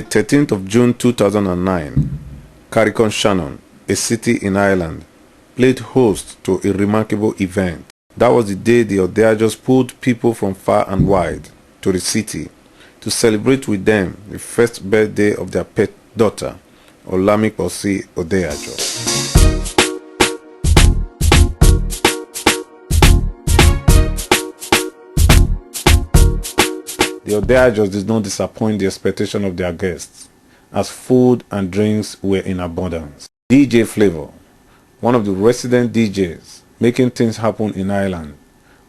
13th of June 2009, Carrick-on-Shannon, a city in Ireland, played host to a remarkable event. That was the day the Odeajos pulled people from far and wide to the city to celebrate with them the first birthday of their pet daughter, Posi Odeajo. The Odeajos did not disappoint the expectation of their guests, as food and drinks were in abundance. DJ Flavor, one of the resident DJs making things happen in Ireland,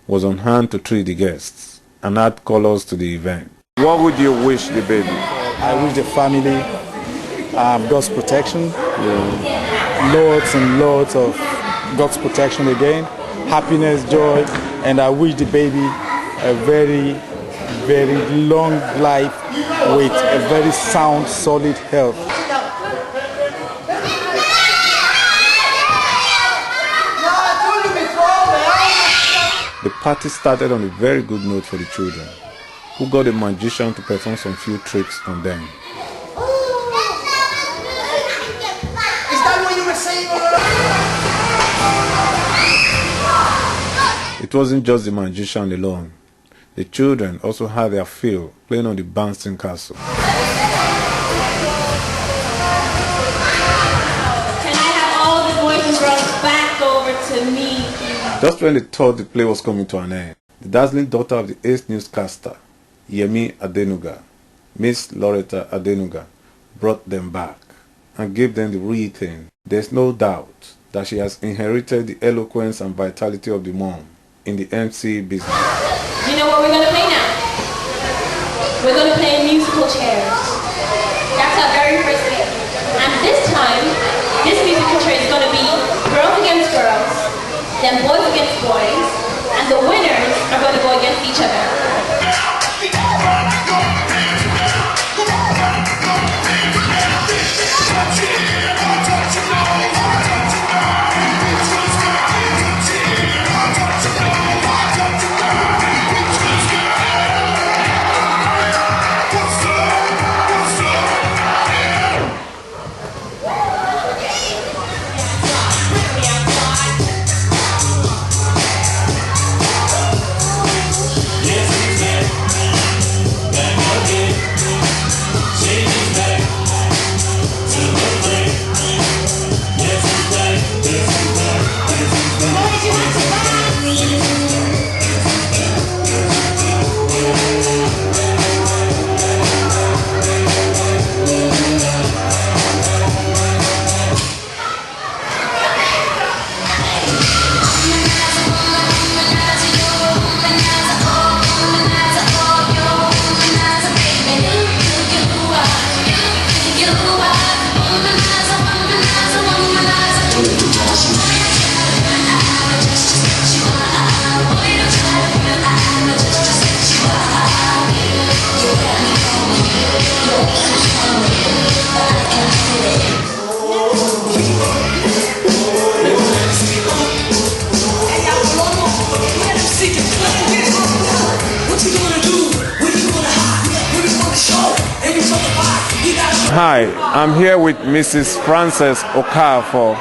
was on hand to treat the guests and add colors to the event. What would you wish the baby? I wish the family God's protection, loads and loads of God's protection again, happiness, joy, and I wish the baby a very long life with a very sound, solid health. The party started on a very good note for the children, who got a magician to perform some few tricks on them. Is that what you were saying? It wasn't just the magician alone. The children also had their fill playing on the bouncing castle. Can I have all the boys and girls back over to me? Just when they thought the play was coming to an end, the dazzling daughter of the ace newscaster, Yemi Adenuga, Miss Loretta Adenuga, brought them back and gave them the real thing. There's no doubt that she has inherited the eloquence and vitality of the mom in the MC business. You know what we're going to play now? We're going to play musical chairs. That's our very first game. And this time, this musical chair is going to be girls against girls, then boys against boys, and the winners are going to go against each other. Hi, I'm here with Mrs. Frances Okafor.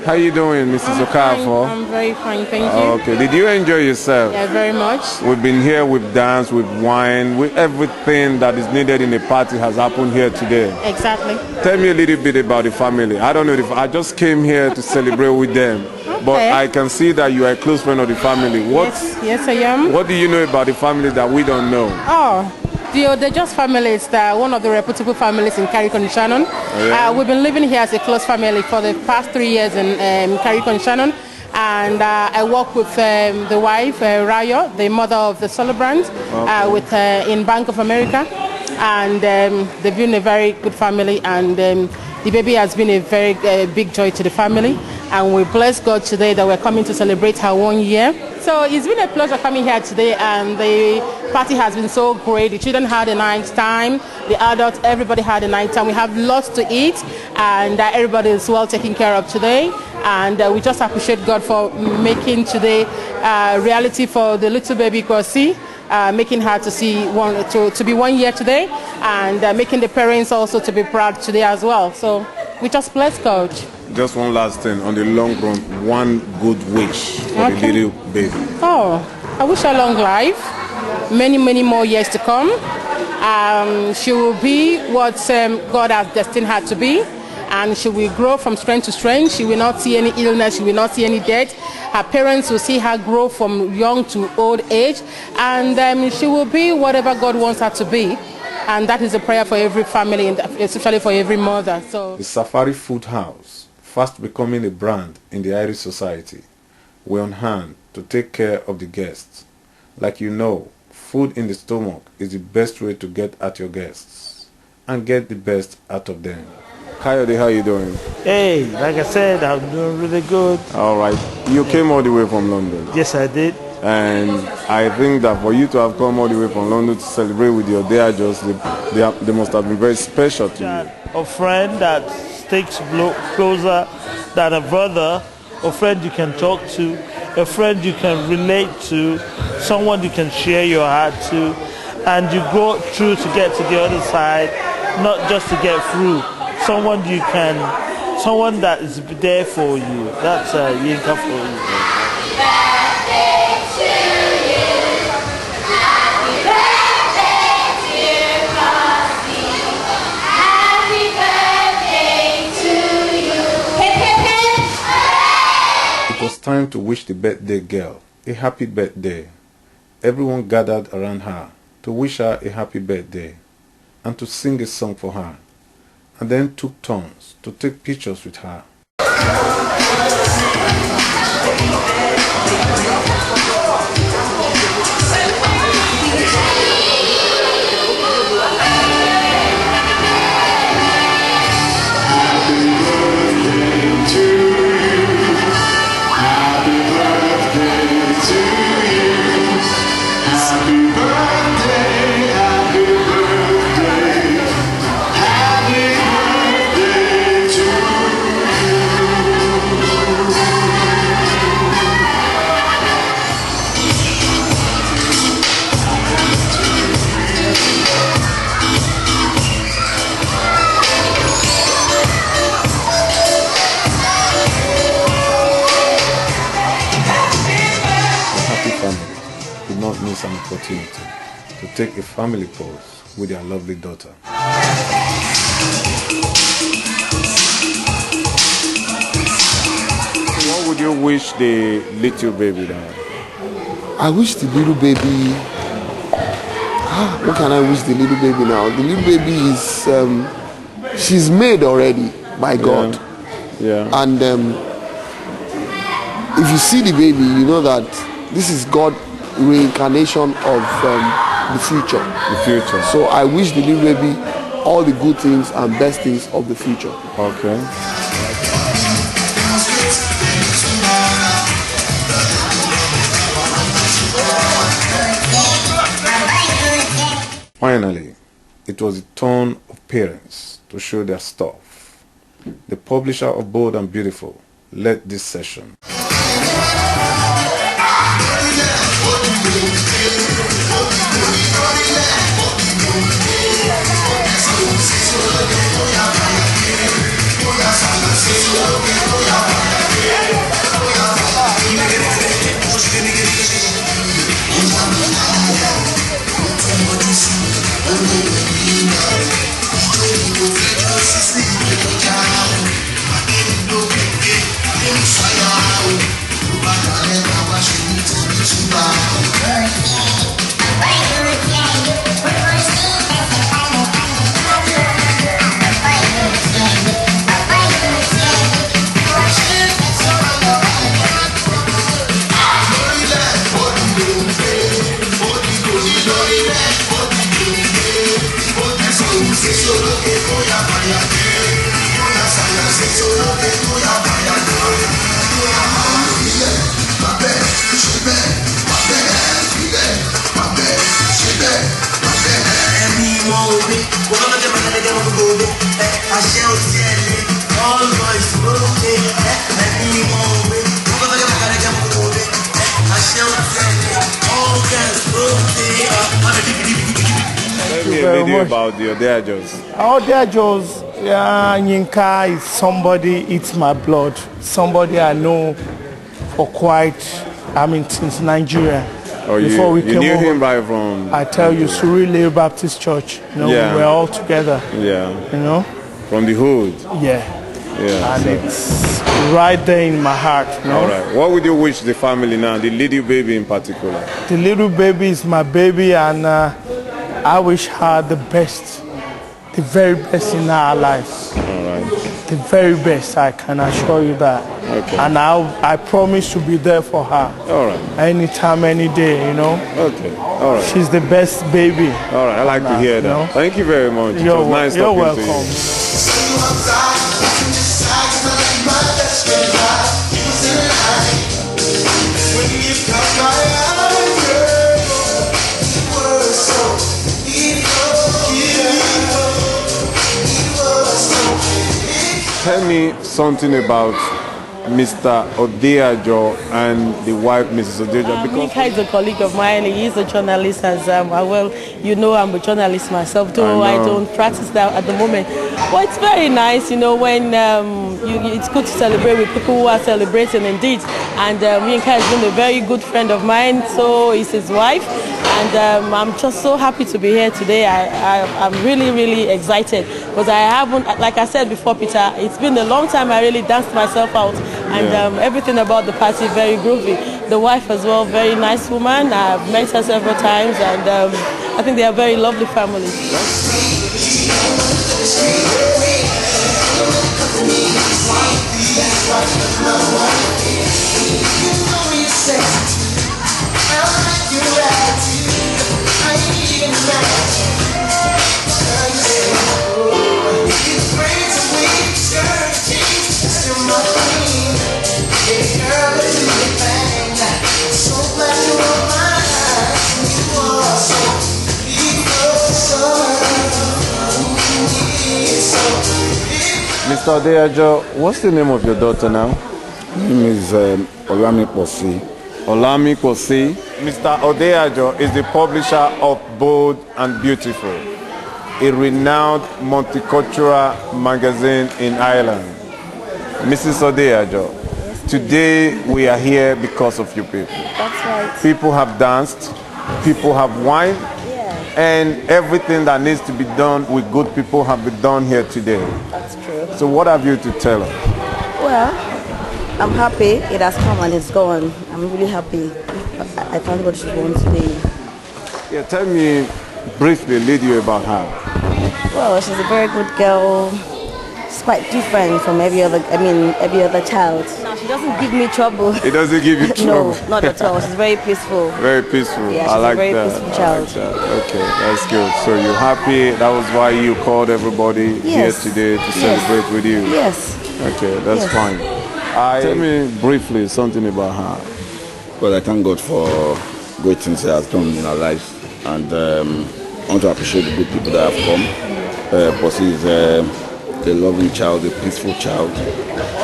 How are you doing, Mrs. Okafor? I'm very fine, thank you. Okay, did you enjoy yourself? Yeah, very much. We've been here with dance, with wine, with everything that is needed in a party has happened here today. Exactly. Tell me a little bit about the family. I don't know if I just came here to celebrate with them, but I can see that you are a close friend of the family. Yes, I am. What do you know about the family that we don't know? Oh, the Odeajos family is one of the reputable families in Carrick-on-Shannon. Yeah. We've been living here as a close family for the past 3 years in Carrick-on-Shannon. And I work with the wife, Rayo, the mother of the celebrant, in Bank of America. And they've been a very good family, and the baby has been a very big joy to the family. And we bless God today that we're coming to celebrate her 1 year. So it's been a pleasure coming here today, and the party has been so great. The children had a nice time, the adults, everybody had a nice time. We have lots to eat, and everybody is well taken care of today. And we just appreciate God for making today reality for the little baby Posi. making her to be 1 year today, and making the parents also to be proud today as well. So we just bless God. Just one last thing on the long run, one good wish for the little baby. Oh, I wish her long life, many more years to come. She will be what God has destined her to be, and she will grow from strength to strength. She will not see any illness, she will not see any death. Her parents will see her grow from young to old age, and she will be whatever God wants her to be. And that is a prayer for every family, and especially for every mother. So the Safari Food House, fast becoming a brand in the Irish society, we're on hand to take care of the guests. Like you know, food in the stomach is the best way to get at your guests and get the best out of them. Coyote, how you doing? Hey, like I said, I'm doing really good. All right. You came all the way from London. Yes, I did. And I think that for you to have come all the way from London to celebrate with your Odeajos, they must have been very special to you. A friend that sticks closer than a brother, a friend you can talk to, a friend you can relate to, someone you can share your heart to, and you go through to get to the other side, not just to get through. Someone that is there for you. That's Yinka for you. It was time to wish the birthday girl a happy birthday. Everyone gathered around her to wish her a happy birthday and to sing a song for her, and then took turns to take pictures with her. Did not miss an opportunity to take a family pose with their lovely daughter. What would you wish the little baby now? I wish the little baby. What can I wish the little baby now? The little baby is she's made already by God. Yeah. And if you see the baby, you know that this is God reincarnation of the future. The future. So I wish the little baby all the good things and best things of the future. Okay. Finally, it was the turn of parents to show their stuff. The publisher of Bold and Beautiful led this session. I much. about the Odeajos? Odeajos, Yinka is somebody, it's my blood. Somebody I know for since Nigeria. Oh, Before we you came knew over, him right from... I tell you, Surrey Baptist Church. You know, Yeah. we were all together. Yeah. You know? From the hood. Yeah. Yeah. And so- it's right there in my heart. You know? All right. What would you wish the family now, the little baby in particular? The little baby is my baby, and I wish her the best, the very best in our lives. All right. The very best, I can assure you that. Okay. And I promise to be there for her. All right. Anytime, any day, you know. Okay. All right. She's the best baby. All right. I like to hear that. You know? Thank you very much. It was nice You're talking welcome. to you. Tell me something about Mr. Odeajo and the wife, Mrs. Odeajo, because Mika is a colleague of mine. He is a journalist, as well. You know, I'm a journalist myself, though I don't practice that at the moment. But it's very nice, you know, when it's good to celebrate with people who are celebrating indeed. And Mika has been a very good friend of mine, so is his wife. And I'm just so happy to be here today. I'm really, really excited because I haven't, like I said before, Peter, it's been a long time I really danced myself out. And everything about the party, very groovy. The wife as well, very nice woman. I've met her several times, and I think they are a very lovely family. Mr. Odeajo, what's the name of your daughter now? My name is Posi. Olami Posi. Mr. Odeajo is the publisher of Bold and Beautiful, a renowned multicultural magazine in Ireland. Mrs. Odeajo, today we are here because of you people. That's right. People have danced, people have wine, and everything that needs to be done with good people have been done here today. That's true. So what have you to tell us? Well, I'm happy it has come and it's gone. I'm really happy. I thank God she's born today. Yeah, tell me briefly a little about her. Well, she's a very good girl. She's quite different from every other child. No, she doesn't give me trouble. It doesn't give you trouble? No, not at all. She's very peaceful. Very peaceful. Yeah, she's I like a very that. peaceful child. I like that. Okay, that's good. So you're happy. That was why you called everybody here today to celebrate with you. Yes. Okay, that's fine. Tell me briefly something about her. Well, I thank God for great things He has done in our lives, and I want to appreciate the good people that have come. Posi is a loving child, a peaceful child,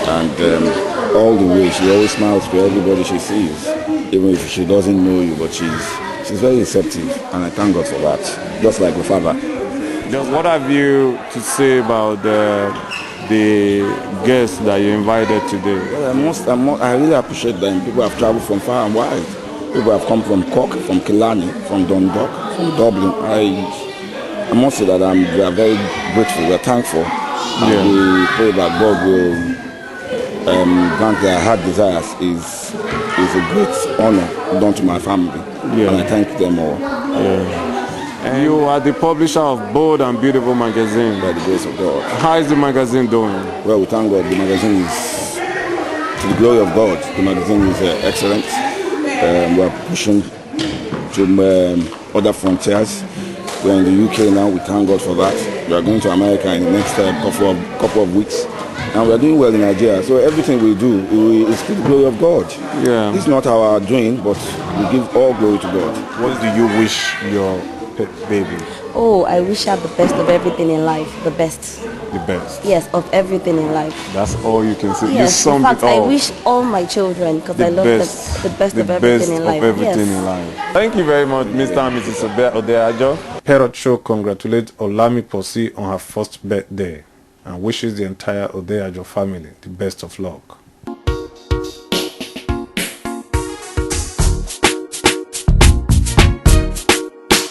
and all the way she always smiles to everybody she sees, even if she doesn't know you, but she's very receptive, and I thank God for that, just like the father. Just what have you to say about the guests that you invited today? Well, I really appreciate them. People have traveled from far and wide. People have come from Cork, from Killarney, from Dundalk, from Dublin. I must say that we are very grateful, we are thankful. And we pray that God will grant their heart desires. Is a great honor done to my family. And I thank them all. And you are the publisher of Bold and Beautiful magazine. By the grace of God. How is the magazine doing? Well, we thank God. The magazine is, to the glory of God, the magazine is excellent. We are pushing to other frontiers. We are in the UK now. We thank God for that. We are going to America in the next couple of weeks. And we are doing well in Nigeria. So everything we do is to the glory of God. Yeah. It's not our doing, but we give all glory to God. What do you wish your baby? Oh, I wish I have the best of everything in life. The best. The best. Yes, of everything in life. That's all you can say. Yes, you summed in fact, it all. I wish all my children, because I love the best of everything in life. Everything in life. Thank you very much, Mr. and Mrs. Odeajo. Parrot Show congratulates Olami Posi on her first birthday and wishes the entire Odeajo family the best of luck.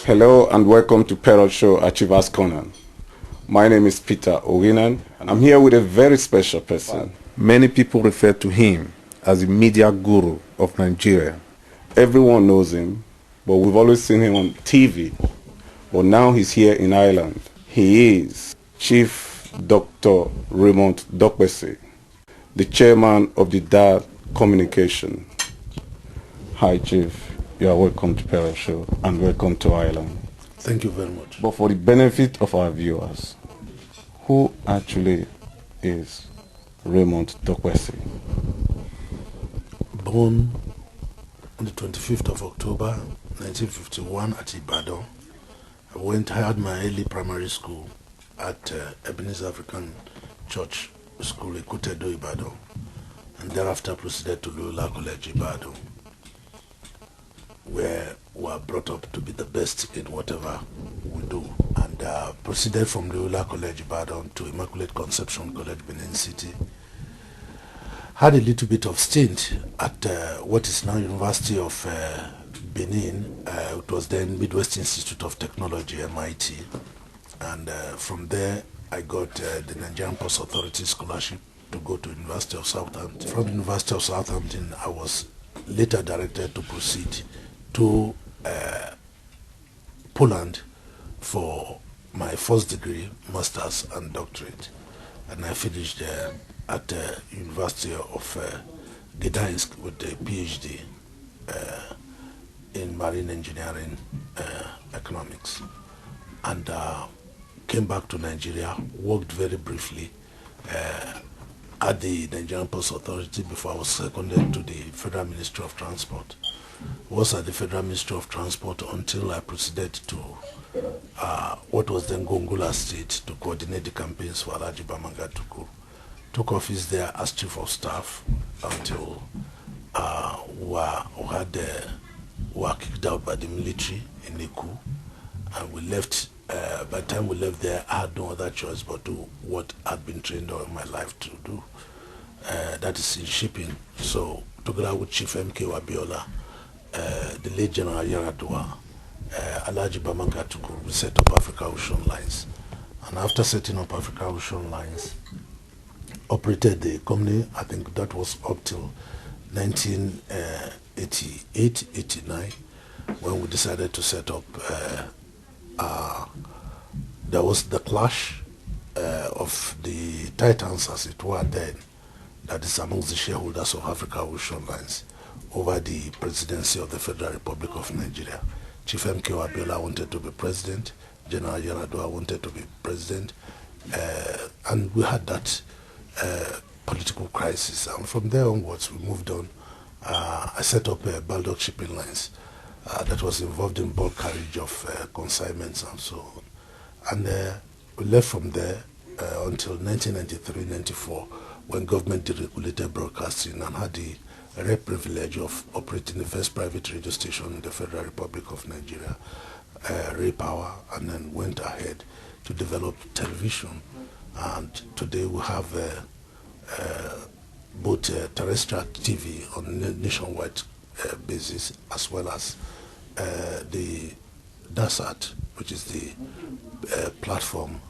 Hello and welcome to Parrot Show Achievers Corner. My name is Peter Owinan and I'm here with a very special person. Many people refer to him as the media guru of Nigeria. Everyone knows him, but we've always seen him on TV. But now he's here in Ireland. He is Chief Dr. Raymond Dokpesis, the chairman of the DAD Communication. Hi, Chief. You are welcome to Parrot Show and welcome to Ireland. Thank you very much. But for the benefit of our viewers, who actually is Raymond Dokpesis? Born on the 25th of October 1951 at Ibadan. I had my early primary school at Ebenezer African Church School, Ekutedo, Ibadan, and thereafter proceeded to Loyola College, Ibadan, where we are brought up to be the best in whatever we do, and proceeded from Loyola College, Ibadan to Immaculate Conception College, Benin City. Had a little bit of stint at what is now University of Benin. It was then Midwest Institute of Technology, MIT, and from there I got the Nigerian Post Authority scholarship to go to University of Southampton. From University of Southampton, I was later directed to proceed to Poland for my first degree, master's and doctorate, and I finished at the University of Gdańsk with a PhD in marine engineering economics, and came back to Nigeria, worked very briefly at the Nigerian Post Authority before I was seconded to the Federal Ministry of Transport. Was at the Federal Ministry of Transport until I proceeded to what was then Gongola State to coordinate the campaigns for Alhaji Bamanga Tukur. Took office there as Chief of Staff until we were kicked out by the military in the coup, and we left. By the time we left there, I had no other choice but to what I'd been trained all my life to do. That is in shipping. So together with Chief M.K. Wabiola, the late General Yaradua, Alhaji Bamanga Tukur, we set up Africa Ocean Lines. And after setting up Africa Ocean Lines, operated the company, I think that was up till 1988, 89, when we decided to set up, there was the clash of the titans, as it were then, that is amongst the shareholders of Africa Ocean Lines, over the presidency of the Federal Republic of Nigeria. Chief M.K. Wabiola wanted to be president, General Yaradua wanted to be president, and we had that political crisis. And from there onwards, we moved on. I set up Baldock Shipping Lines that was involved in bulk carriage of consignments and so on. And we left from there until 1993-94, when government deregulated broadcasting and had the rare privilege of operating the first private radio station in the Federal Republic of Nigeria, Ray Power, and then went ahead to develop television. And today we have both terrestrial TV on a nationwide basis, as well as the DASAT, which is the platform,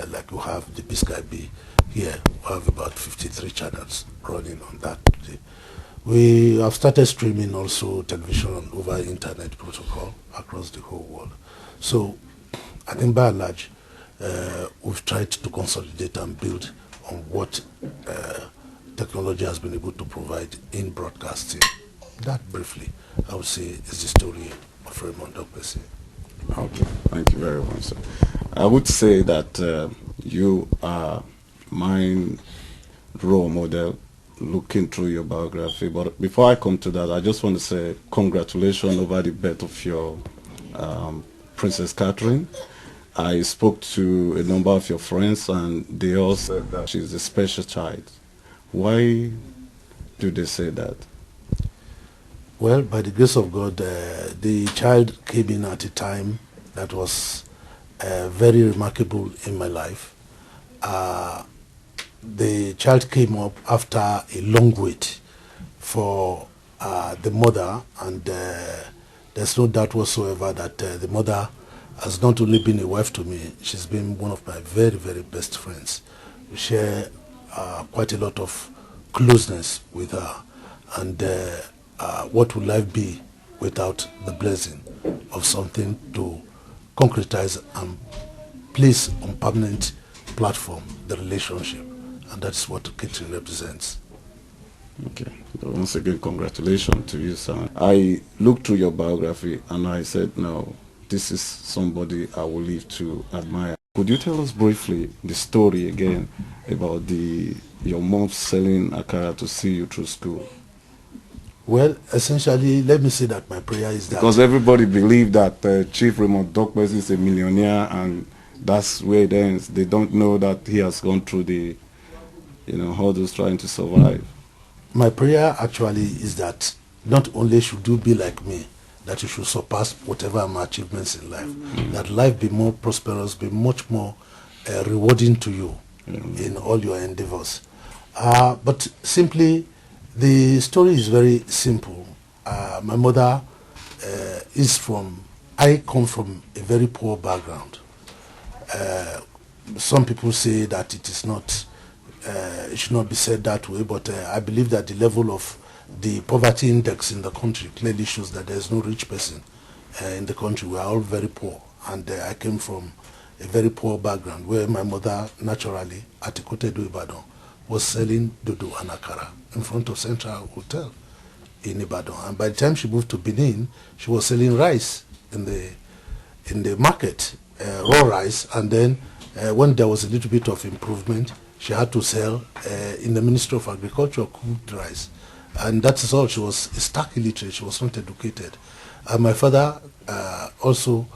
like we have the Biscay B here. We have about 53 channels running on that. We have started streaming also television over internet protocol across the whole world. So I think by and large, we've tried to consolidate and build on what technology has been able to provide in broadcasting. That briefly, I would say, is the story of Raymond Dokpesis. Okay, thank you very much, sir. I would say that you are my role model looking through your biography, but before I come to that, I just want to say congratulations over the birth of your Princess Catherine. I spoke to a number of your friends and they all said that she's a special child. Why do they say that? Well, by the grace of God, the child came in at a time that was very remarkable in my life. The child came up after a long wait for the mother, and there's no doubt whatsoever that the mother has not only been a wife to me, she's been one of my very, very best friends. We share quite a lot of closeness with her, and what would life be without the blessing of something to concretize and place on permanent platform the relationship, and that's what catering represents. Okay. Once again, congratulations to you, son. I looked through your biography and I said, no, this is somebody I will live to admire. Could you tell us briefly the story again about your mom selling akara to see you through school? Well, essentially, let me say that my prayer is that... Because everybody believed that Chief Raymond Dokpesis is a millionaire, and that's where it ends. They don't know that he has gone through the, hurdles trying to survive. My prayer actually is that not only should you be like me, that you should surpass whatever my achievements in life, that life be more prosperous, be much more rewarding to you in all your endeavors. But simply, the story is very simple. My mother I come from a very poor background. Some people say that it should not be said that way, but I believe that the level of the poverty index in the country clearly shows that there is no rich person in the country. We are all very poor, and I came from a very poor background where my mother naturally at Ikotedo Ibadan was selling dodo and akara in front of Central Hotel in Ibadan, and by the time she moved to Benin, she was selling rice in the market, raw rice, and then when there was a little bit of improvement, she had to sell in the Ministry of Agriculture cooked rice. And that is all. She was stark illiterate. She was not educated. And my father also,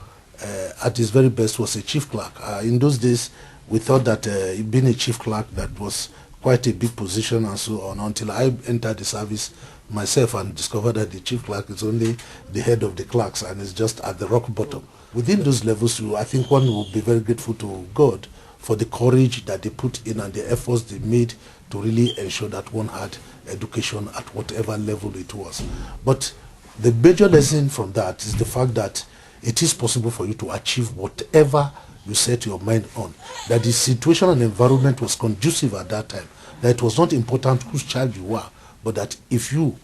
at his very best, was a chief clerk. In those days, we thought that being a chief clerk, that was quite a big position and so on, until I entered the service myself and discovered that the chief clerk is only the head of the clerks and is just at the rock bottom. Within those levels, I think one will be very grateful to God for the courage that they put in and the efforts they made to really ensure that one had education at whatever level it was. But the major lesson from that is the fact that it is possible for you to achieve whatever you set your mind on. That the situation and environment was conducive at that time. That it was not important whose child you were, but that if you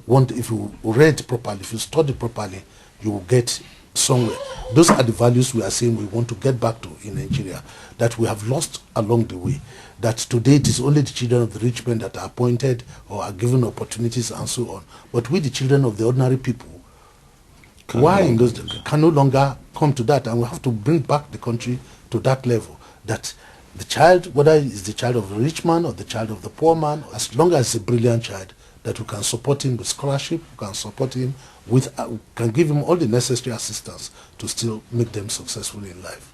read properly, if you study properly, you will get somewhere. Those are the values we are saying we want to get back to in Nigeria, that we have lost along the way. That today it is only the children of the rich men that are appointed or are given opportunities and so on. But we, the children of the ordinary people, can no longer come to that, and we have to bring back the country to that level. That the child, whether it's the child of the rich man or the child of the poor man, as long as it's a brilliant child, that we can support him with scholarship, we can support him with, can give him all the necessary assistance to still make them successful in life.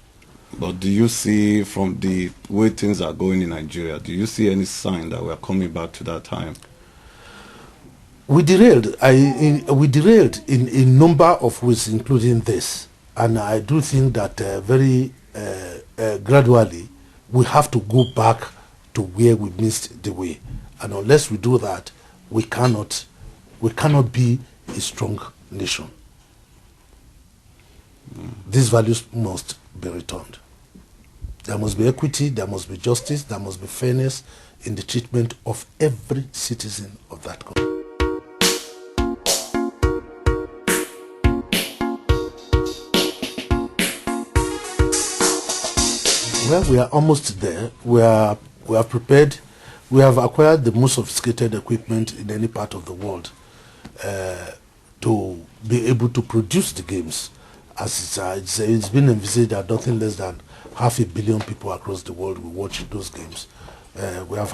But do you see, from the way things are going in Nigeria, do you see any sign that we are coming back to that time? We derailed. We derailed in a number of ways, including this. And I do think that very gradually we have to go back to where we missed the way. And unless we do that, we cannot be a strong nation. These values must be returned. There must be equity, there must be justice, there must be fairness in the treatment of every citizen of that country. Well, we are almost there. We are prepared. We have acquired the most sophisticated equipment in any part of the world to be able to produce the games. As it's been envisaged that nothing less than 500 million people across the world will watch those games. We have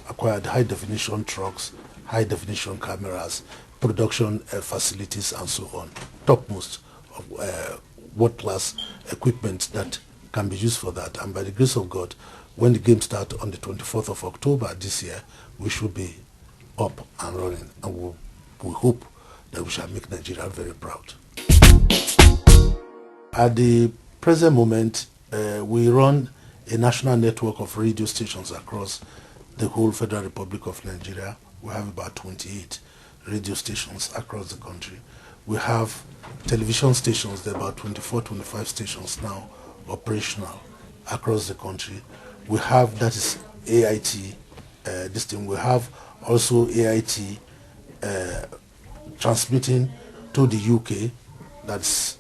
acquired high-definition trucks, high-definition cameras, production facilities, and so on. Topmost world-class equipment that can be used for that. And by the grace of God, when the game starts on the 24th of October this year, we should be up and running, and we hope that we shall make Nigeria very proud. At the present moment, we run a national network of radio stations across the whole Federal Republic of Nigeria. We have about 28 radio stations across the country. We have television stations, there are about 24, 25 stations now operational across the country. We have, that is AIT, this thing. We have also AIT transmitting to the UK, that's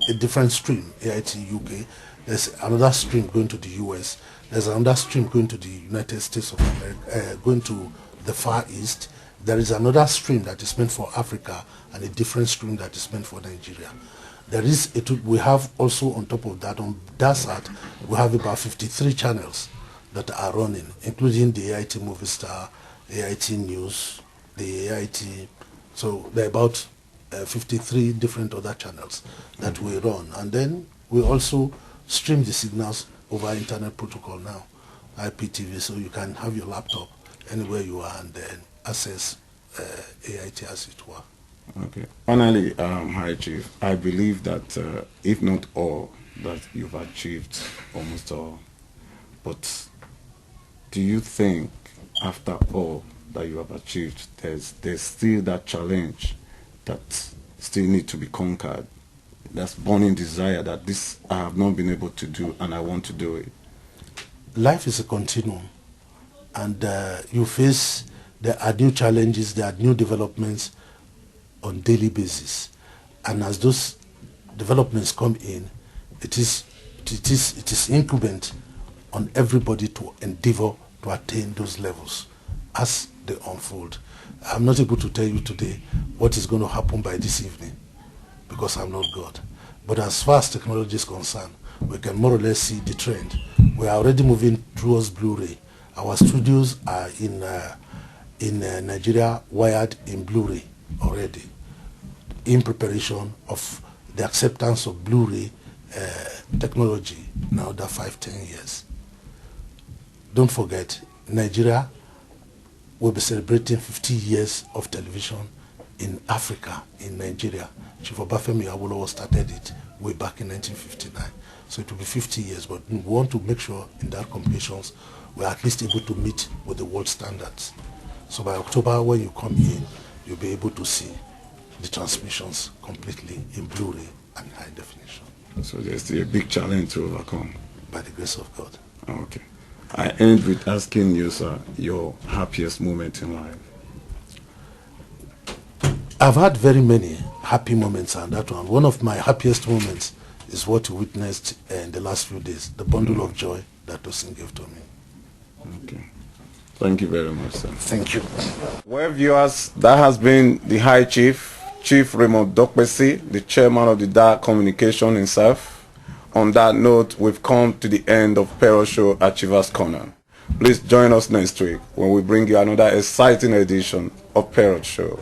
a different stream, AIT UK. There's another stream going to the US. There's another stream going to the United States of America, going to the Far East. There is another stream that is meant for Africa and a different stream that is meant for Nigeria. We have also on top of that, on that side, we have about 53 channels that are running, including the AIT Movie Star, AIT News, the AIT, so there are about 53 different other channels that we run. And then we also stream the signals over internet protocol now, IPTV, so you can have your laptop anywhere you are and then access AIT as it were. Okay. Finally, High Chief, I believe that if not all, that you've achieved almost all. But do you think after all that you have achieved, there's still that challenge that still need to be conquered? That's burning desire that this I have not been able to do and I want to do it. Life is a continuum, and you face, there are new challenges, there are new developments on daily basis, and as those developments come in, it is incumbent on everybody to endeavor to attain those levels as they unfold. I'm not able to tell you today what is going to happen by this evening because I'm not God. But as far as technology is concerned, we can more or less see the trend. We are already moving towards Blu-ray. Our studios are in Nigeria wired in Blu-ray already, in preparation of the acceptance of Blu-ray technology in another 5-10 years. Don't forget, Nigeria will be celebrating 50 years of television in Africa, in Nigeria. Chief Obafemi Awolowo started it way back in 1959. So it will be 50 years, but we want to make sure in that competitions we're at least able to meet with the world standards. So by October, when you come in, you'll be able to see the transmissions completely in Blu-ray and high definition. So there's still a big challenge to overcome. By the grace of God. Okay. I end with asking you, sir, your happiest moment in life. I've had very many happy moments, and that one of my happiest moments is what you witnessed in the last few days, the bundle of joy that Tosin gave to me. Okay. Thank you very much, sir. Thank you. Well, viewers, that has been the High Chief, Chief Raymond Dokpesis, the chairman of the Dark Communication himself. On that note, we've come to the end of Parrot Show Achievers Corner. Please join us next week when we bring you another exciting edition of Parrot Show.